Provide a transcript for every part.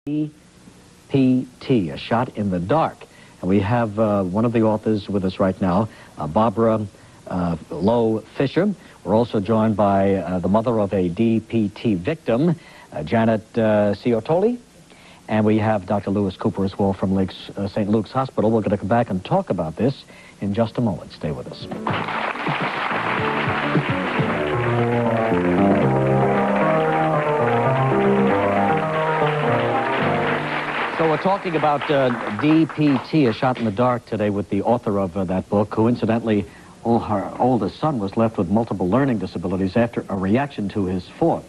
DPT, a shot in the dark. And we have one of the authors with us right now, Barbara Lowe Fisher. We're also joined by the mother of a DPT victim, Janet Ciotoli. And we have Dr. Lewis Cooper as well from St. Luke's Hospital. We're going to come back and talk about this in just a moment. Stay with us. So we're talking about DPT, a shot in the dark, today with the author of that book, who incidentally, her oldest son was left with multiple learning disabilities after a reaction to his fourth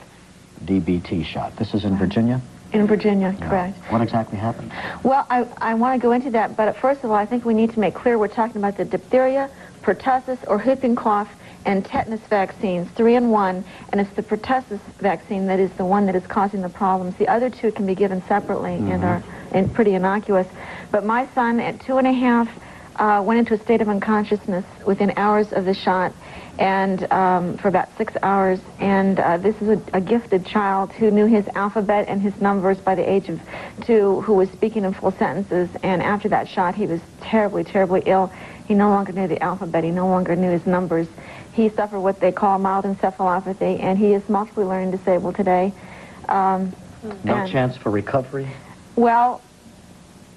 DPT shot. This is in Virginia? In Virginia, correct. What exactly happened? Well, I want to go into that, but first of all, I think we need to make clear we're talking about the diphtheria, pertussis, or whooping cough, and tetanus vaccines, 3 in 1, and it's the pertussis vaccine that is the one that is causing the problems. The other two can be given separately and are pretty innocuous. But my son, at 2.5, went into a state of unconsciousness within hours of the shot, and for about 6 hours. And this is a gifted child who knew his alphabet and his numbers by the age of 2, who was speaking in full sentences. And after that shot, he was terribly, terribly ill. He no longer knew the alphabet. He no longer knew his numbers. He suffered what they call mild encephalopathy, and he is multiply learning disabled today. No chance for recovery? Well,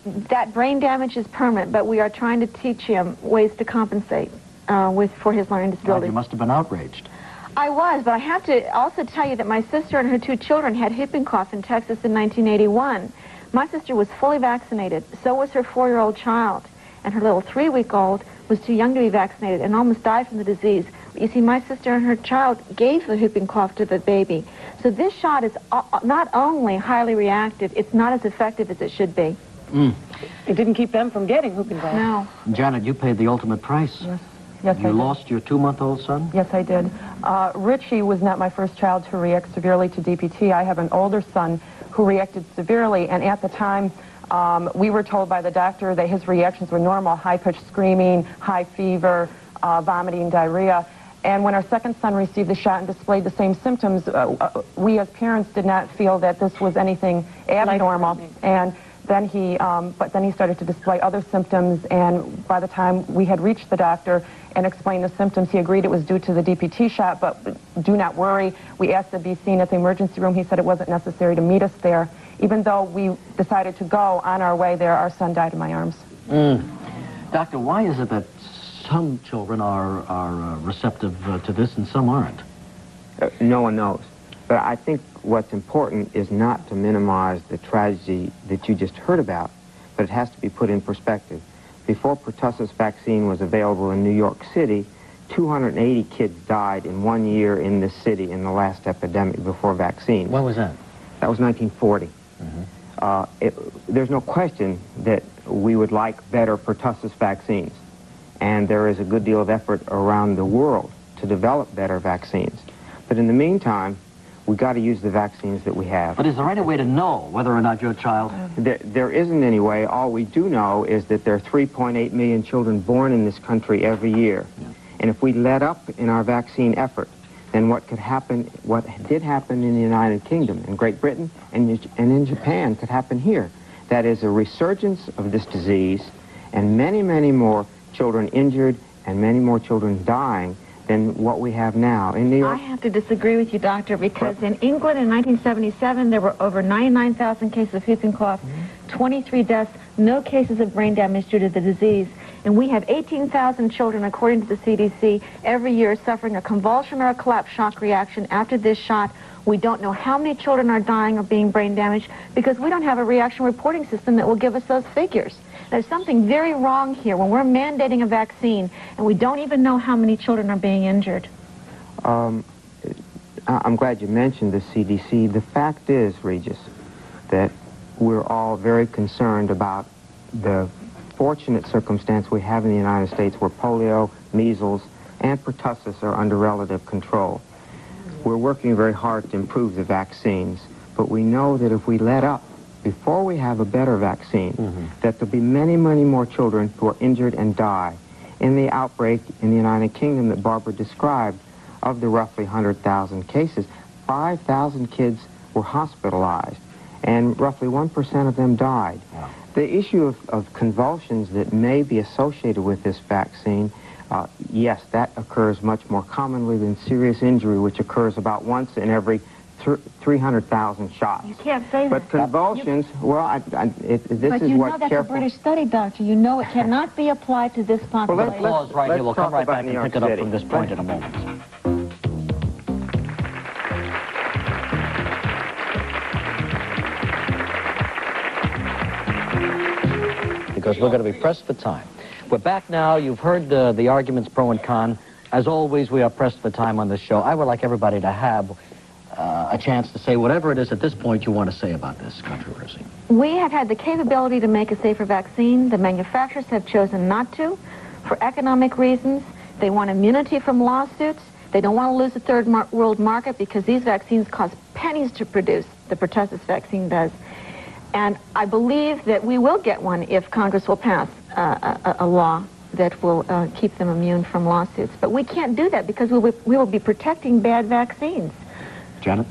that brain damage is permanent, but we are trying to teach him ways to compensate for his learning disability. You must have been outraged. I was, but I have to also tell you that my sister and her 2 children had whooping cough in Texas in 1981. My sister was fully vaccinated. So was her 4-year-old child. And her little 3-week-old was too young to be vaccinated and almost died from the disease. You see, my sister and her child gave the whooping cough to the baby. So this shot is not only highly reactive, it's not as effective as it should be. It didn't keep them from getting whooping cough. No. Janet, you paid the ultimate price. Yes. Yes, You lost your 2-month-old son? Yes, I did. Richie was not my first child to react severely to DPT. I have an older son who reacted severely, and at the time, we were told by the doctor that his reactions were normal: high-pitched screaming, high fever, vomiting, diarrhea. And when our second son received the shot and displayed the same symptoms, we as parents did not feel that this was anything abnormal. And then but then he started to display other symptoms, and by the time we had reached the doctor and explained the symptoms, he agreed it was due to the DPT shot, but do not worry. We asked to be seen at the emergency room. He said it wasn't necessary to meet us there. Even though we decided to go on our way there, our son died in my arms. Doctor, why is it that some children are receptive to this and some aren't? No one knows. But I think what's important is not to minimize the tragedy that you just heard about, but it has to be put in perspective. Before pertussis vaccine was available in New York City, 280 kids died in 1 year in this city in the last epidemic before vaccine. When was that? That was 1940. There's no question that we would like better pertussis vaccines, and there is a good deal of effort around the world to develop better vaccines. But in the meantime, we've got to use the vaccines that we have. But is there any way to know whether or not your child... There isn't any way. All we do know is that there are 3.8 million children born in this country every year. And if we let up in our vaccine effort, then what did happen in the United Kingdom, in Great Britain, and in Japan could happen here. That is a resurgence of this disease, and many, many more children injured and many more children dying than what we have now in New York. I have to disagree with you, doctor, because in England in 1977, there were over 99,000 cases of whooping cough, 23 deaths, no cases of brain damage due to the disease. And we have 18,000 children, according to the CDC, every year suffering a convulsion or a collapse shock reaction after this shot. We don't know how many children are dying or being brain damaged because we don't have a reaction reporting system that will give us those figures. There's something very wrong here when we're mandating a vaccine and we don't even know how many children are being injured. I'm glad you mentioned the CDC. The fact is, Regis, that we're all very concerned about the fortunate circumstance we have in the United States where polio, measles, and pertussis are under relative control. We're working very hard to improve the vaccines, but we know that if we let up before we have a better vaccine, that there'll be many, many more children who are injured and die. In the outbreak in the United Kingdom that Barbara described, of the roughly 100,000 cases, 5,000 kids were hospitalized. and roughly 1% of them died. Wow. The issue of convulsions that may be associated with this vaccine, yes, that occurs much more commonly than serious injury, which occurs about once in every 300,000 shots. You can't say that. But convulsions, well, this but is you what know that's careful... a British study, doctor. You know it cannot be applied to this population. Pause right here. We'll come right back and pick it up from this point in a moment. Because we're going to be pressed for time. We're back now. You've heard the arguments pro and con. As always, we are pressed for time on this show. I would like everybody to have a chance to say whatever it is at this point you want to say about this controversy. We have had the capability to make a safer vaccine. The manufacturers have chosen not to for economic reasons. They want immunity from lawsuits. They don't want to lose the third world market because these vaccines cost pennies to produce. The pertussis vaccine does. And I believe that we will get one if Congress will pass a law that will keep them immune from lawsuits. But we can't do that because we will be protecting bad vaccines. Janet?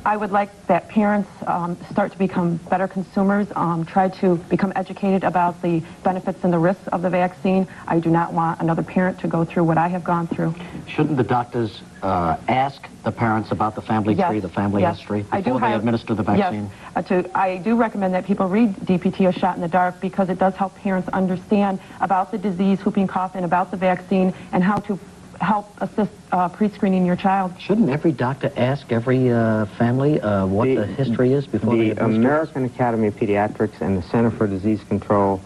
I would like that parents start to become better consumers, try to become educated about the benefits and the risks of the vaccine. I do not want another parent to go through what I have gone through. Shouldn't the doctors ask the parents about the family tree, the family history, before they administer the vaccine? Yes, I do recommend that people read DPT, A Shot in the Dark, because it does help parents understand about the disease, whooping cough, and about the vaccine, and how to help assist pre-screening your child. Shouldn't every doctor ask every family what the history is before they administer? The American Academy of Pediatrics and the Center for Disease Control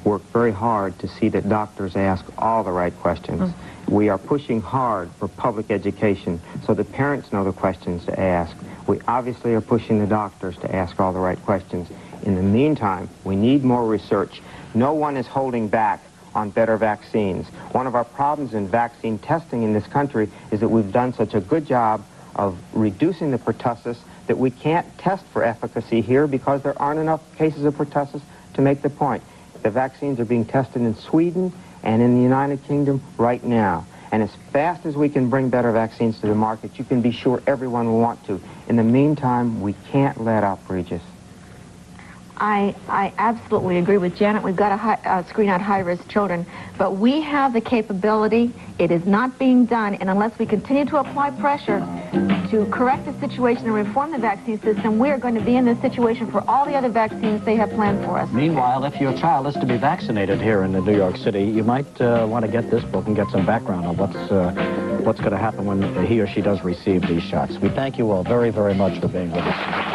work very hard to see that doctors ask all the right questions. We are pushing hard for public education so that parents know the questions to ask. We obviously are pushing the doctors to ask all the right questions. In the meantime, we need more research. No one is holding back on better vaccines. One of our problems in vaccine testing in this country is that we've done such a good job of reducing the pertussis that we can't test for efficacy here because there aren't enough cases of pertussis to make the point. The vaccines are being tested in Sweden and in the United Kingdom right now. And as fast as we can bring better vaccines to the market, you can be sure everyone will want to. In the meantime, we can't let up, Regis. I absolutely agree with Janet. We've got to screen out high-risk children, but we have the capability. It is not being done, and unless we continue to apply pressure to correct the situation and reform the vaccine system, we are going to be in this situation for all the other vaccines they have planned for us. Meanwhile, if your child is to be vaccinated here in New York City, you might want to get this book and get some background on what's going to happen when he or she does receive these shots. We thank you all very, very much for being with us.